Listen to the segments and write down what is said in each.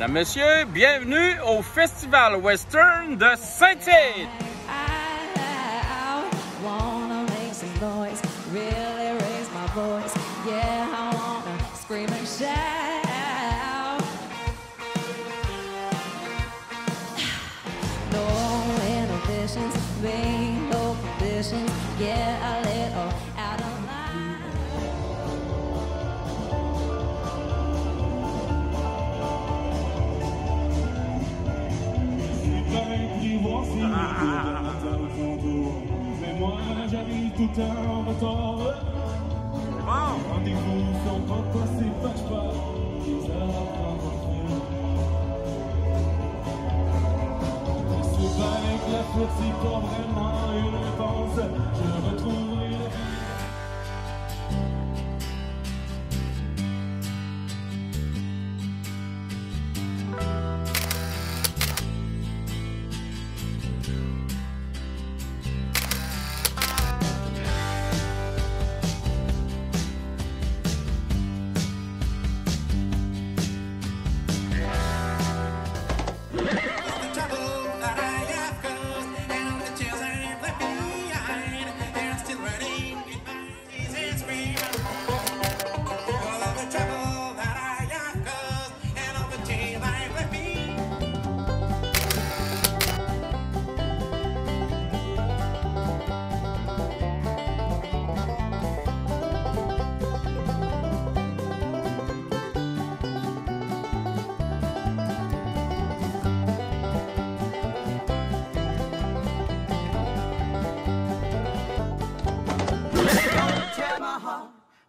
Madame, Monsieur, bienvenue au Festival Western de Saint-Tite! Mais moi j'arrive tout en retard. Rendez-vous sont pas passés, fâche pas. C'est pas avec la fête, c'est pas vraiment une réponse. Je retrouverai la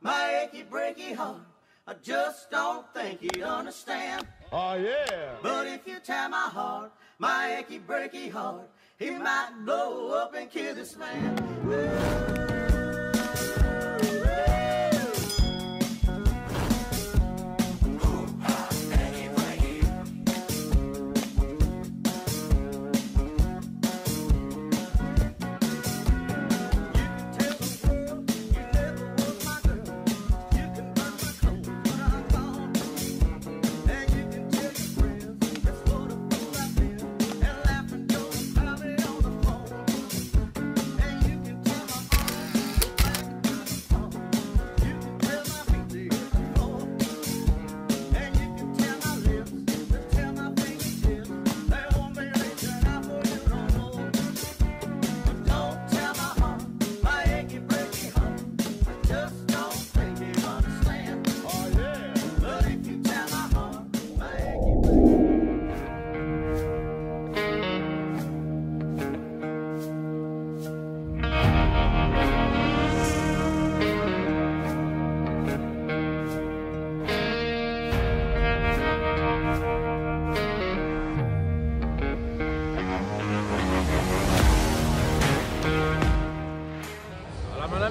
my achy breaky heart. I just don't think you'd understand. Oh yeah! But if you tear my heart, my achy breaky heart, he might blow up and kill this man.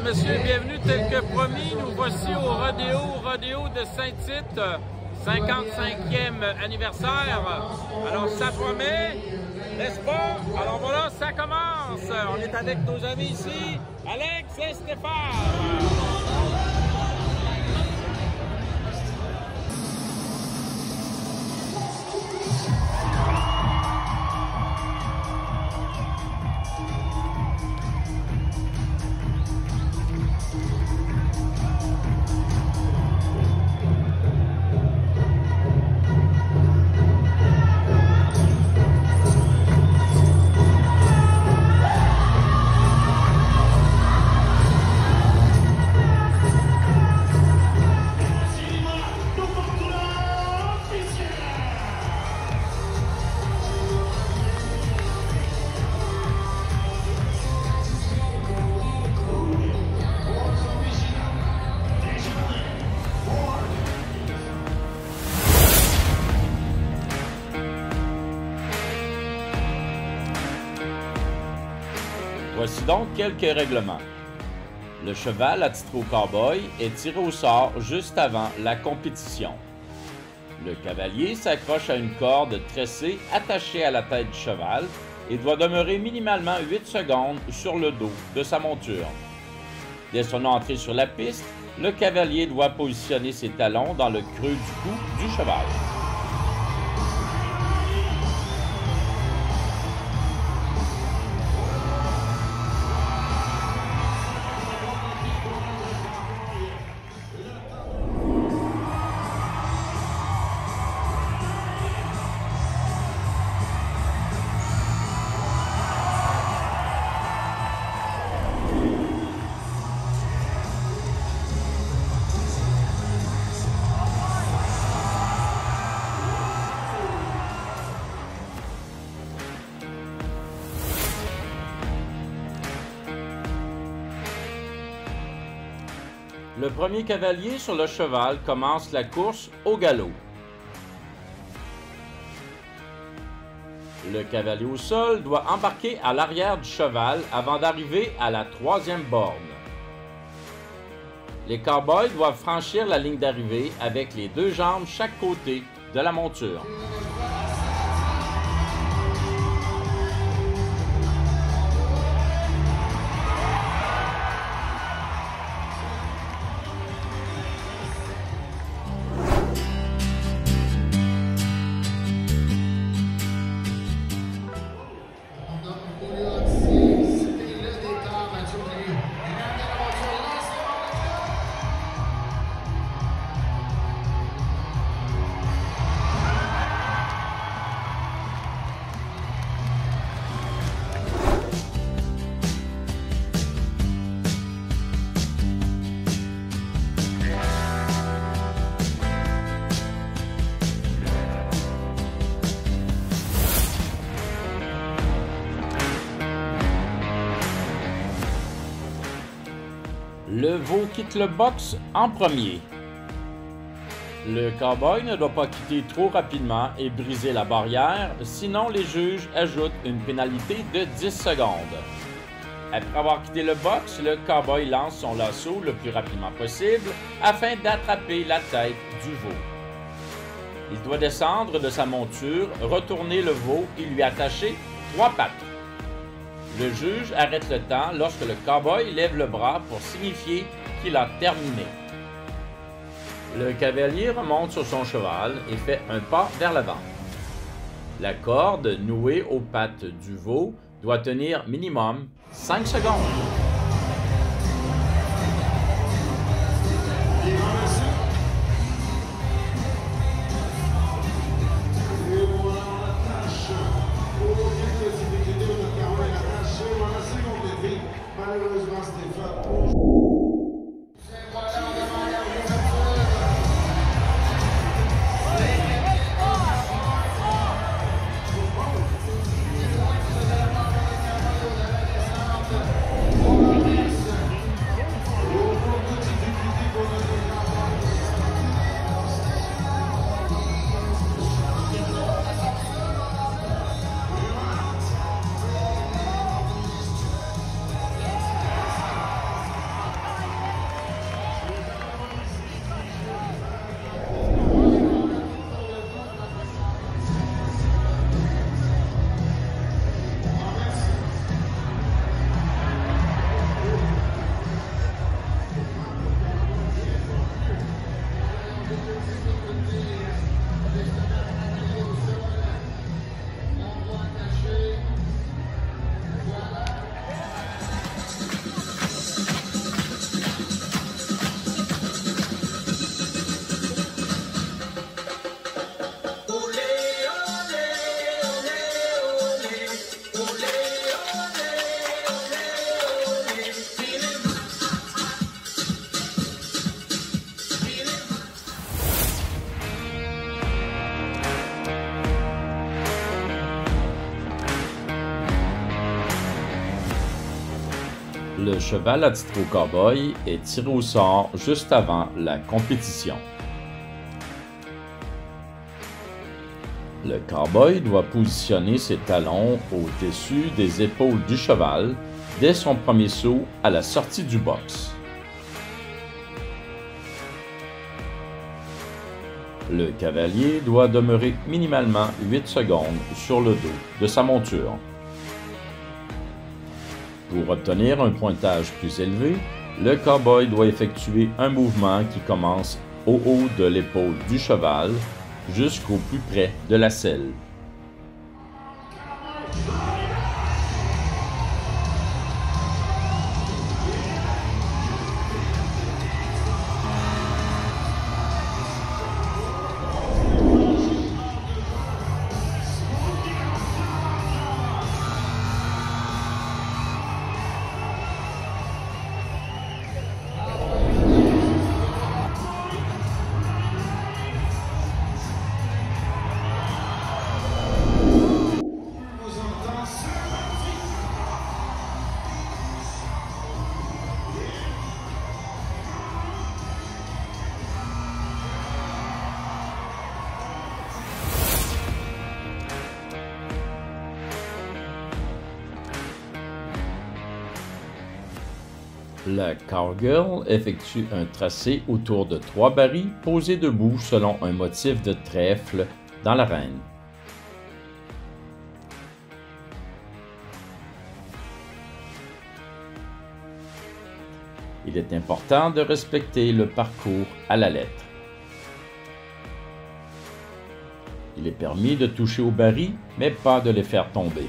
Monsieur, bienvenue tel que promis. Nous voici au rodéo de Saint-Tite, 55e anniversaire. Alors ça promet, n'est-ce pas? Alors voilà, ça commence. On est avec nos amis ici, Alex et Stéphane. Voici donc quelques règlements. Le cheval attitré au cow-boy est tiré au sort juste avant la compétition. Le cavalier s'accroche à une corde tressée attachée à la tête du cheval et doit demeurer minimalement 8 secondes sur le dos de sa monture. Dès son entrée sur la piste, le cavalier doit positionner ses talons dans le creux du cou du cheval. Le premier cavalier sur le cheval commence la course au galop. Le cavalier au sol doit embarquer à l'arrière du cheval avant d'arriver à la troisième borne. Les cow-boys doivent franchir la ligne d'arrivée avec les deux jambes chaque côté de la monture. Le veau quitte le box en premier. Le cow-boy ne doit pas quitter trop rapidement et briser la barrière, sinon les juges ajoutent une pénalité de 10 secondes. Après avoir quitté le box, le cow-boy lance son lasso le plus rapidement possible afin d'attraper la tête du veau. Il doit descendre de sa monture, retourner le veau et lui attacher 3 pattes. Le juge arrête le temps lorsque le cow-boy lève le bras pour signifier qu'il a terminé. Le cavalier remonte sur son cheval et fait un pas vers l'avant. La corde nouée aux pattes du veau doit tenir minimum 5 secondes. Le cheval à titre au cow-boy est tiré au sort juste avant la compétition. Le cow-boy doit positionner ses talons au-dessus des épaules du cheval dès son premier saut à la sortie du box. Le cavalier doit demeurer minimalement 8 secondes sur le dos de sa monture. Pour obtenir un pointage plus élevé, le cow-boy doit effectuer un mouvement qui commence au haut de l'épaule du cheval jusqu'au plus près de la selle. La cowgirl effectue un tracé autour de 3 barils posés debout selon un motif de trèfle dans l'arène. Il est important de respecter le parcours à la lettre. Il est permis de toucher aux barils, mais pas de les faire tomber.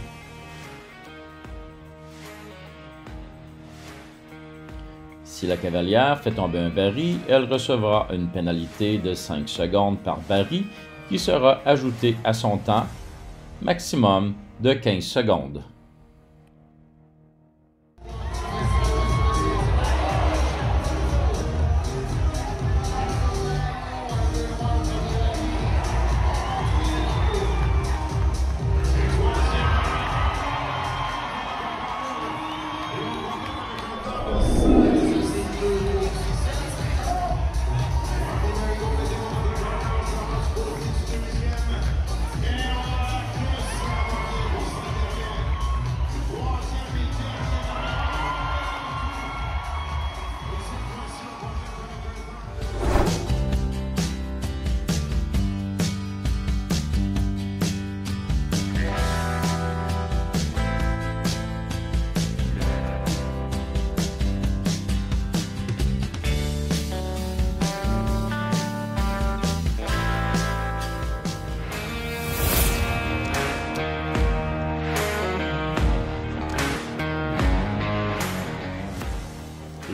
Si la cavalière fait tomber un baril, elle recevra une pénalité de 5 secondes par baril qui sera ajoutée à son temps, maximum de 15 secondes.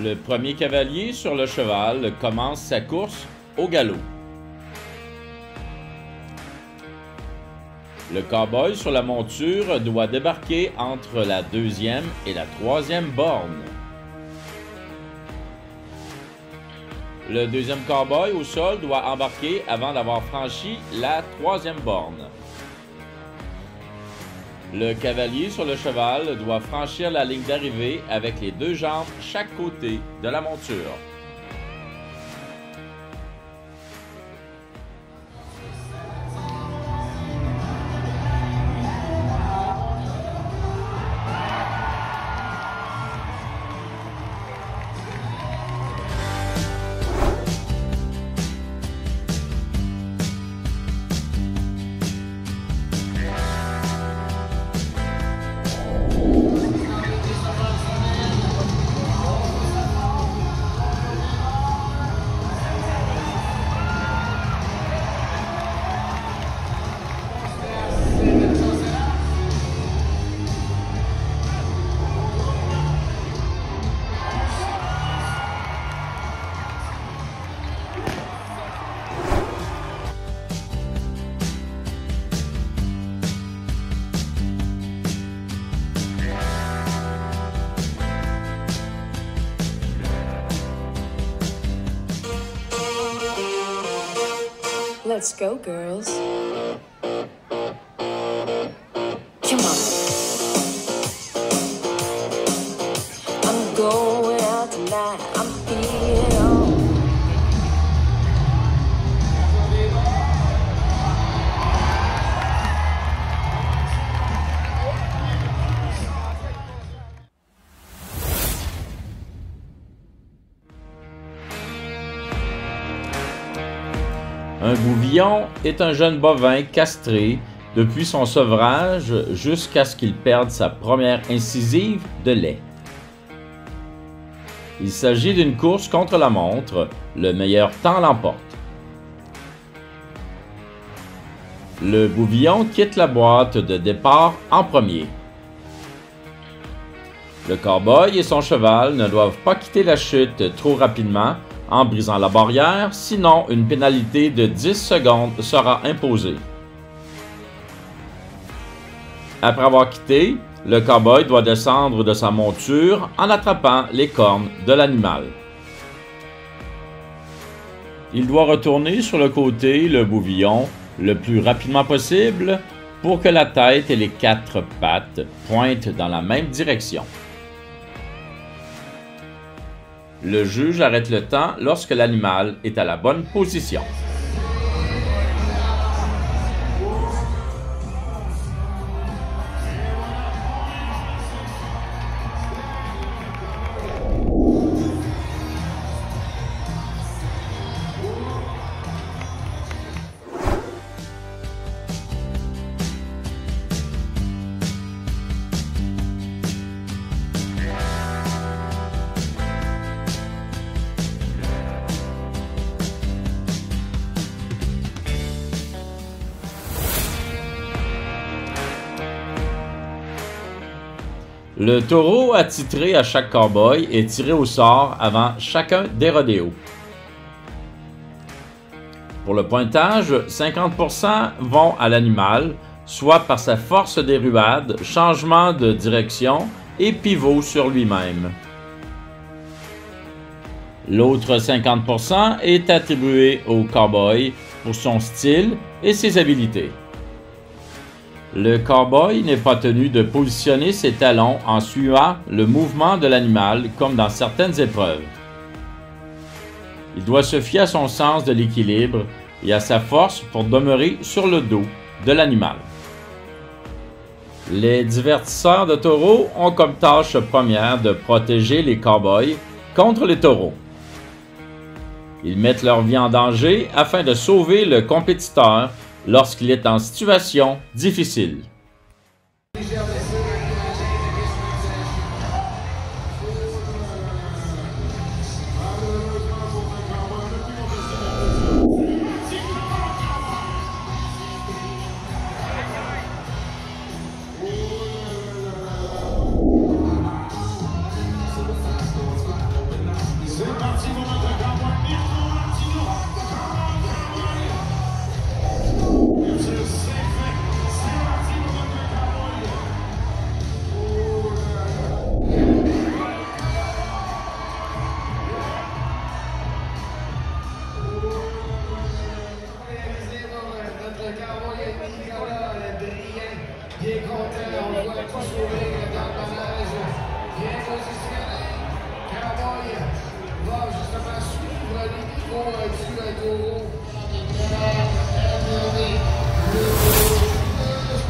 Le premier cavalier sur le cheval commence sa course au galop. Le cow-boy sur la monture doit débarquer entre la 2e et la 3e borne. Le 2e cow-boy au sol doit embarquer avant d'avoir franchi la 3e borne. Le cavalier sur le cheval doit franchir la ligne d'arrivée avec les 2 jambes chaque côté de la monture. Let's go, girls. Come on. I'm going out tonight. I'm feeling on. Un bouvillon est un jeune bovin castré depuis son sevrage jusqu'à ce qu'il perde sa première incisive de lait. Il s'agit d'une course contre la montre, le meilleur temps l'emporte. Le bouvillon quitte la boîte de départ en premier. Le cow-boy et son cheval ne doivent pas quitter la chute trop rapidement en brisant la barrière, sinon une pénalité de 10 secondes sera imposée. Après avoir quitté, le cow-boy doit descendre de sa monture en attrapant les cornes de l'animal. Il doit retourner sur le côté, le bouvillon, le plus rapidement possible pour que la tête et les 4 pattes pointent dans la même direction. Le juge arrête le temps lorsque l'animal est à la bonne position. Le taureau attitré à chaque cow-boy est tiré au sort avant chacun des rodéos. Pour le pointage, 50% vont à l'animal, soit par sa force des ruades, changement de direction et pivot sur lui-même. L'autre 50% est attribué au cow-boy pour son style et ses habiletés. Le cow-boy n'est pas tenu de positionner ses talons en suivant le mouvement de l'animal comme dans certaines épreuves. Il doit se fier à son sens de l'équilibre et à sa force pour demeurer sur le dos de l'animal. Les divertisseurs de taureaux ont comme tâche première de protéger les cow-boys contre les taureaux. Ils mettent leur vie en danger afin de sauver le compétiteur lorsqu'il est en situation difficile. Bien content, on voit tout sourire dans le manège. Bien positionné. Cowboy va justement suivre les niveaux du taureau.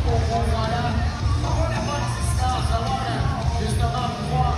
Pour voilà. On va la bonne distance, on va justement pouvoir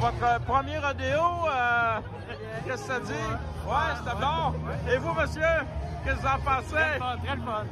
votre premier rodéo, qu'est-ce que ça dit? Ouais, c'était bon. Et vous, monsieur, qu'est-ce que vous en pensez? Très le fun.